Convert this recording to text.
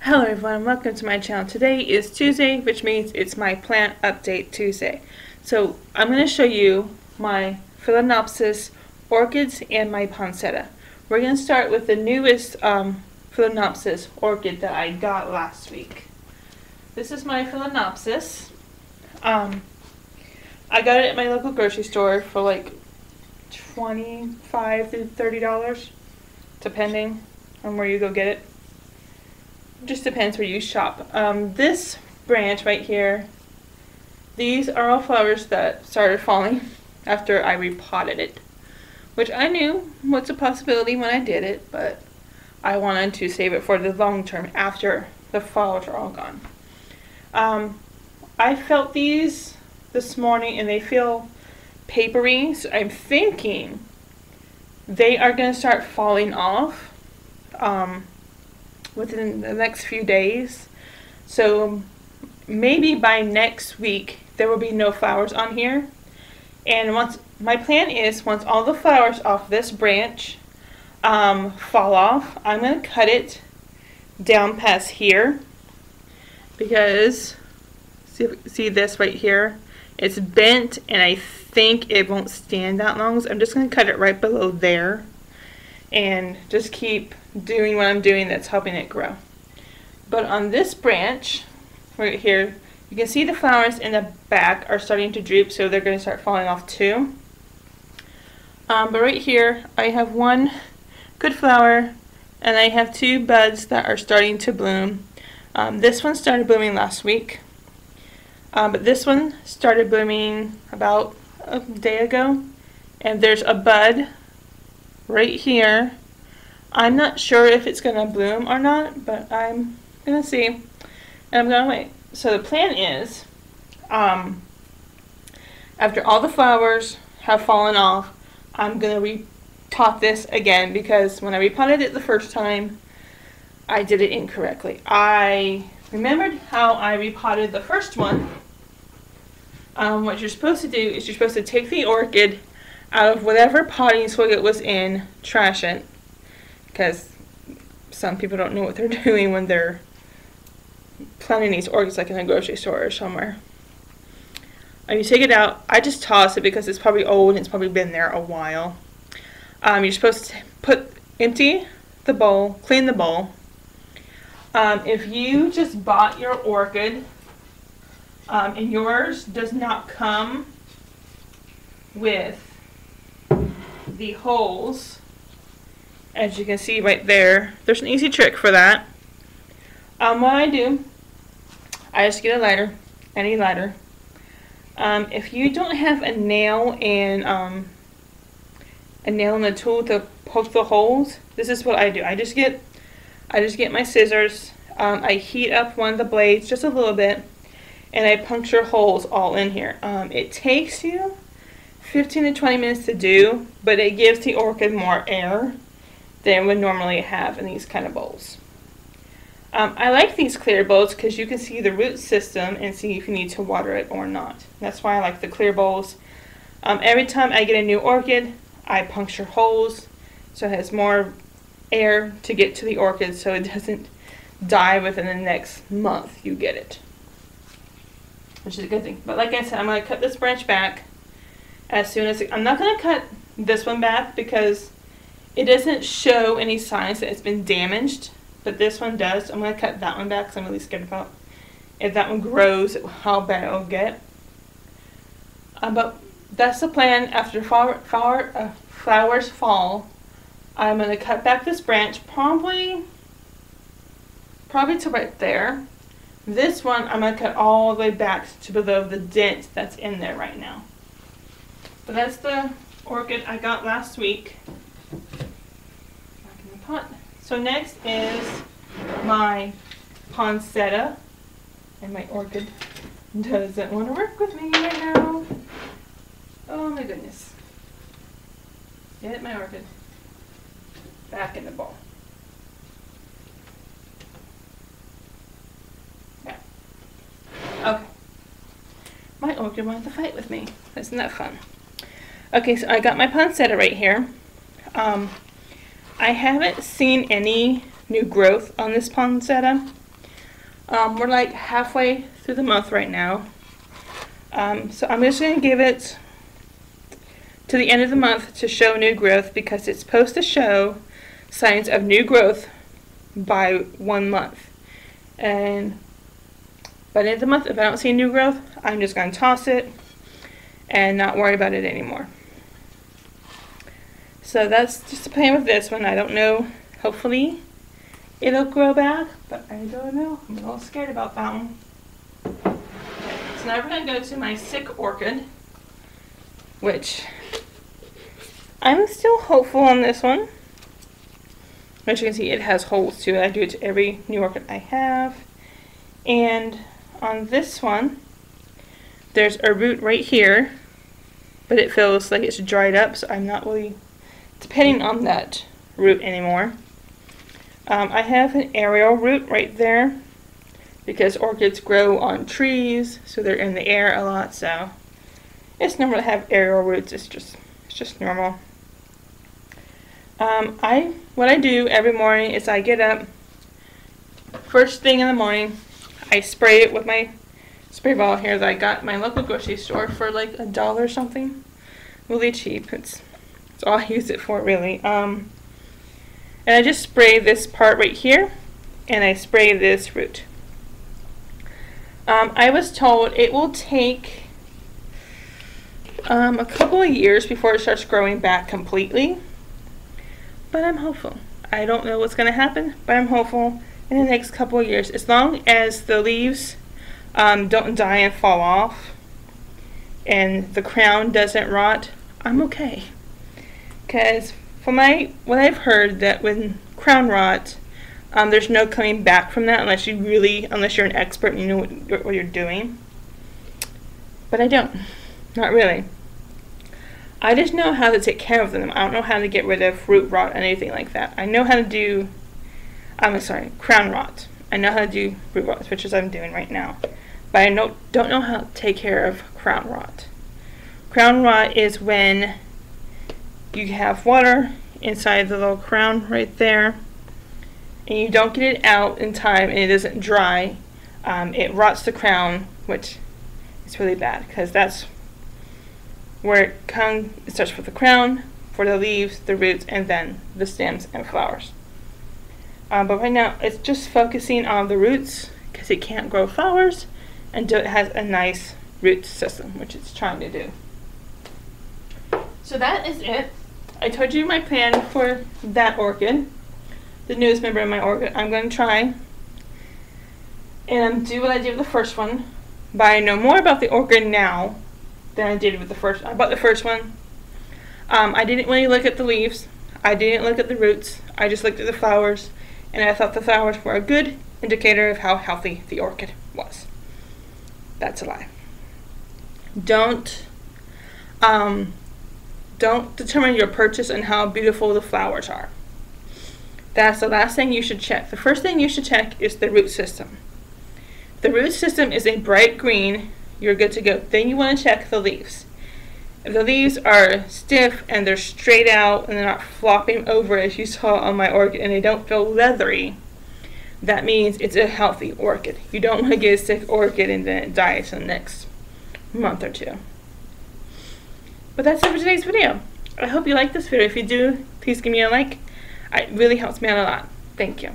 Hello everyone, welcome to my channel. Today is Tuesday, which means it's my plant update Tuesday. So I'm going to show you my Phalaenopsis orchids and my poinsettia. We're going to start with the newest Phalaenopsis orchid that I got last week. This is my Phalaenopsis. I got it at my local grocery store for like $25 to $30, depending on where you go get it. Just depends where you shop. This branch right here, these are all flowers that started falling after I repotted it, which I knew was a possibility when I did it, but I wanted to save it for the long term after the flowers are all gone. I felt these this morning and they feel papery, so I'm thinking they are going to start falling off within the next few days. So maybe by next week there will be no flowers on here. And my plan is once all the flowers off this branch fall off, I'm going to cut it down past here, because see this right here, it's bent and I think it won't stand that long, so I'm just going to cut it right below there and just keep doing what I'm doing that's helping it grow. But on this branch right here, you can see the flowers in the back are starting to droop, so they're going to start falling off too. But right here I have one good flower and I have two buds that are starting to bloom. This one started blooming last week, but this one started blooming about a day ago, and there's a bud right here. I'm not sure if it's going to bloom or not, but I'm going to see, and I'm going to wait. So the plan is, after all the flowers have fallen off, I'm going to repot this again, because when I repotted it the first time, I did it incorrectly. I remembered how I repotted the first one. What you're supposed to do is you're supposed to take the orchid out of whatever potting soil it was in, trash it, because some people don't know what they're doing when they're planting these orchids, like in a grocery store or somewhere. And you take it out. I just toss it because it's probably old and it's probably been there a while. You're supposed to empty the bowl, clean the bowl. If you just bought your orchid and yours does not come with the holes, as you can see right there, there's an easy trick for that. What I do, I just get a lighter, any lighter. If you don't have a nail and a tool to poke the holes, this is what I do. I just get my scissors. I heat up one of the blades just a little bit, and I puncture holes all in here. It takes you 15 to 20 minutes to do, but it gives the orchid more air than would normally have in these kind of bowls. I like these clear bowls because you can see the root system and see if you need to water it or not. That's why I like the clear bowls. Every time I get a new orchid, I puncture holes so it has more air to get to the orchid, so it doesn't die within the next month you get it, which is a good thing. But like I said, I'm going to cut this branch back as soon as I'm not going to cut this one back because it doesn't show any signs that it's been damaged, but this one does. I'm going to cut that one back because I'm really scared about if that one grows, how bad it'll get. But that's the plan. After flowers fall, I'm going to cut back this branch probably to right there. This one I'm going to cut all the way back to below the dent that's in there right now. But that's the orchid I got last week. Back in the pot. So next is my poinsettia, and my orchid doesn't want to work with me right now. Oh my goodness. Get my orchid back in the bowl. Yeah. Okay. My orchid wanted to fight with me. Isn't that fun? Okay, so I got my poinsettia right here. I haven't seen any new growth on this poinsettia. We're like halfway through the month right now. So I'm just going to give it to the end of the month to show new growth, because it's supposed to show signs of new growth by 1 month. And by the end of the month, if I don't see new growth, I'm just going to toss it and not worry about it anymore. So that's just the plan with this one. I don't know. Hopefully it'll grow back, but I don't know. I'm a little scared about that one. Okay, so now we're going to go to my sick orchid, which I'm still hopeful on this one. As you can see, it has holes to it. I do it to every new orchid I have. And on this one, there's a root right here, but it feels like it's dried up, so I'm not really depending on that root anymore. I have an aerial root right there, because orchids grow on trees, so they're in the air a lot, so it's normal to have aerial roots. It's just normal. What I do every morning is I get up, first thing in the morning, I spray it with my spray bottle here that I got at my local grocery store for like $1 or something. Really cheap. It's all I use it for, really. And I just spray this part right here, and I spray this root. I was told it will take a couple of years before it starts growing back completely. But I'm hopeful. I don't know what's going to happen, but I'm hopeful in the next couple of years. As long as the leaves don't die and fall off, and the crown doesn't rot, I'm okay. Because from what I've heard, that when crown rot, there's no coming back from that unless you're an expert and you know what you're doing. But I don't. Not really. I just know how to take care of them. I don't know how to get rid of root rot or anything like that. I know how to do, crown rot. I know how to do root rot, which is what I'm doing right now. But I don't know how to take care of crown rot. Crown rot is when you have water inside the little crown right there, and you don't get it out in time and it doesn't dry. It rots the crown, which is really bad, because that's where it starts with the crown, for the leaves, the roots, and then the stems and flowers. But right now it's just focusing on the roots, because it can't grow flowers until it has a nice root system, which it's trying to do. So that is it. I told you my plan for that orchid, the newest member of my orchid. I'm going to try and do what I did with the first one, but I know more about the orchid now than I did with the first. I bought the first one. I didn't really look at the leaves. I didn't look at the roots. I just looked at the flowers, and I thought the flowers were a good indicator of how healthy the orchid was. That's a lie. Don't determine your purchase on how beautiful the flowers are. That's the last thing you should check. The first thing you should check is the root system. If the root system is a bright green, you're good to go. Then you want to check the leaves. If the leaves are stiff and they're straight out and they're not flopping over as you saw on my orchid, and they don't feel leathery, that means it's a healthy orchid. You don't want to get a sick orchid and then it dies in the next month or two. But that's it for today's video. I hope you liked this video. If you do, please give me a like. It really helps me out a lot. Thank you.